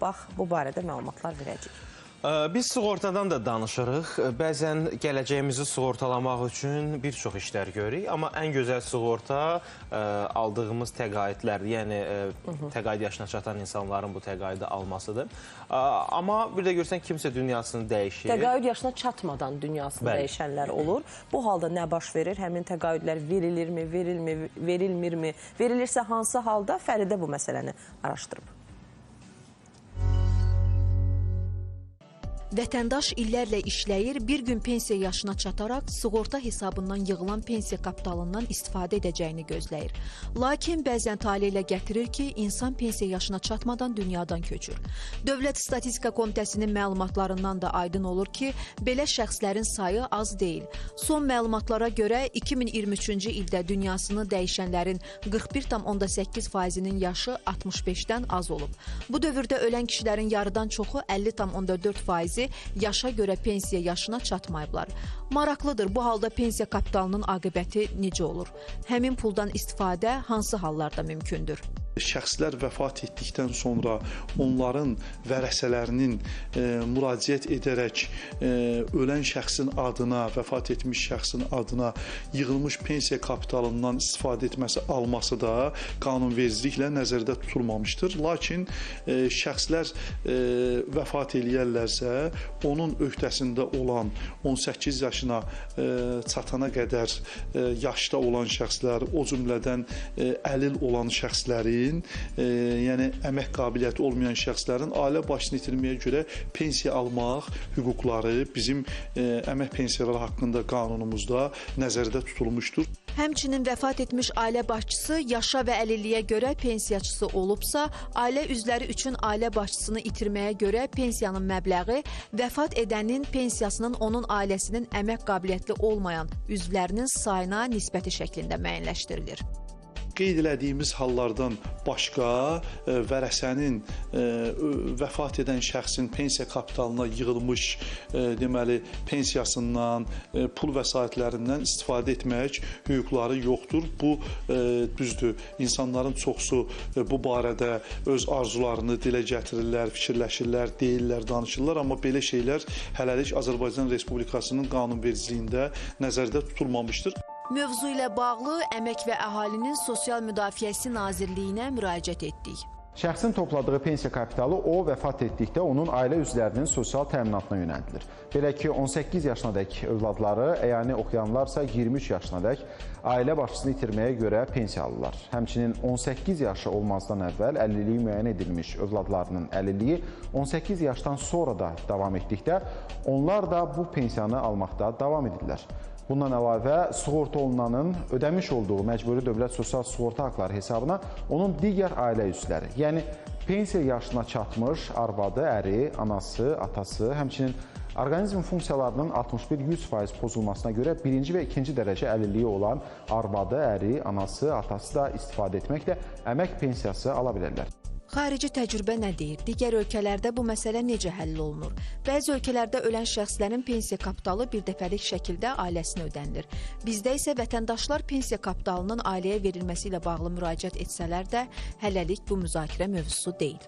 Bax, bu barədə məlumatlar verəcəyik. Biz sığortadan da danışırıq. Bəzən gələcəyimizi sığortalamaq üçün bir çox işlər görürük. Amma ən gözəl sığorta aldığımız təqaüdlərdir. Yəni, təqaüd yaşına çatan insanların bu təqaüdü almasıdır. Amma bir də görsən, kimsə dünyasını dəyişir. Təqaüd yaşına çatmadan dünyasını dəyişənlər olur. Bu halda nə baş verir? Həmin təqaüdlər verilirmi, verilmirmi? Verilirsə hansı halda? Fəridə bu məsələni araşdırıb. Vətəndaş illərlə işləyir, bir gün pensiya yaşına çataraq sığorta hesabından yığılan pensiya kapitalından istifadə edəcəyini gözləyir. Lakin bəzən taley ilə gətirir ki, insan pensiya yaşına çatmadan dünyadan köçür. Dövlət Statistika Komitəsinin məlumatlarından da aydın olur ki, belə şəxslərin sayı az deyil. Son məlumatlara görə 2023-cü ildə dünyasını dəyişənlərin 41,8%-nin yaşı 65-dən az olub. Bu dövrdə ölən kişilərin yarıdan çoxu 50,4% yaşa görə pensiya yaşına çatmayıblar. Maraqlıdır, bu halda pensiya kapitalının aqibəti necə olur? Həmin puldan istifadə hansı hallarda mümkündür? Şəxslər vəfat etdikdən sonra onların vərəsələrinin müraciət edərək ölən şəxsin adına, vəfat etmiş şəxsin adına yığılmış pensiya kapitalından istifadə etməsi, alması da qanunvericiliklə nəzərdə tutulmamışdır. Lakin şəxslər vəfat eləyərlərsə, onun öhdəsində olan 18 yaşına çatana qədər yaşda olan şəxslər, o cümlədən əlil olan şəxslərin, yəni əmək qabiliyyəti olmayan şəxslərin ailə başını itirməyə görə pensiya almaq hüquqları bizim əmək pensiyaları haqqında qanunumuzda nəzərdə tutulmuşdur. Həmçinin vəfat etmiş ailə başçısı yaşa və əlilliyə görə pensiyaçısı olubsa, ailə üzvləri üçün ailə başçısını itirməyə görə pensiyanın məbləği vəfat edənin pensiyasının onun ailəsinin əmək qabiliyyətli olmayan üzvlərinin sayına nisbəti şəklində müəyyənləşdirilir. Qeyd elədiyimiz hallardan başqa vərəsənin vəfat edən şəxsin pensiya kapitalına yığılmış deməli pensiyasından, pul vəsaitlərindən istifadə etmək hüquqları yoxdur. Bu düzdür. İnsanların çoxusu bu barədə öz arzularını dilə gətirirlər, fikirləşirlər, deyirlər, danışırlar, amma belə şeylər hələlik Azərbaycan Respublikasının qanunvericiliyində nəzərdə tutulmamışdır. Mövzu ilə bağlı Əmək və Əhalinin Sosial Müdafiəsi Nazirliyinə müraciət etdik. Şəxsin topladığı pensiya kapitalı o vəfat etdikdə onun ailə üzvlərinin sosial təminatına yönəldilir. Belə ki, 18 yaşına dək övladları, əyani oxuyanlarsa 23 yaşına dək ailə başçısını itirməyə görə pensiya alırlar. Həmçinin 18 yaşı olmazdan əvvəl əlilliyi müəyyən edilmiş övladlarının əlilliyi 18 yaşdan sonra da davam etdikdə onlar da bu pensiyanı almaqda davam edirlər. Bundan əlavə, sığorta olunanın ödəmiş olduğu məcburi dövlət sosial sığorta haqları hesabına onun digər ailə üzvləri, yəni pensiya yaşına çatmış arvadı, əri, anası, atası, həmçinin orqanizm funksiyalarının 61-100% pozulmasına görə birinci və ikinci dərəcə əlilliyi olan arvadı, əri, anası, atası da istifadə etməklə əmək pensiyası ala bilərlər. Xarici təcrübə nə deyir? Digər ölkələrdə bu məsələ necə həll olunur? Bəzi ölkələrdə ölən şəxslərin pensiya kapitalı bir dəfəlik şəkildə ailəsinə ödənilir. Bizdə isə vətəndaşlar pensiya kapitalının ailəyə verilməsi ilə bağlı müraciət etsələr də, hələlik bu müzakirə mövzusu deyil.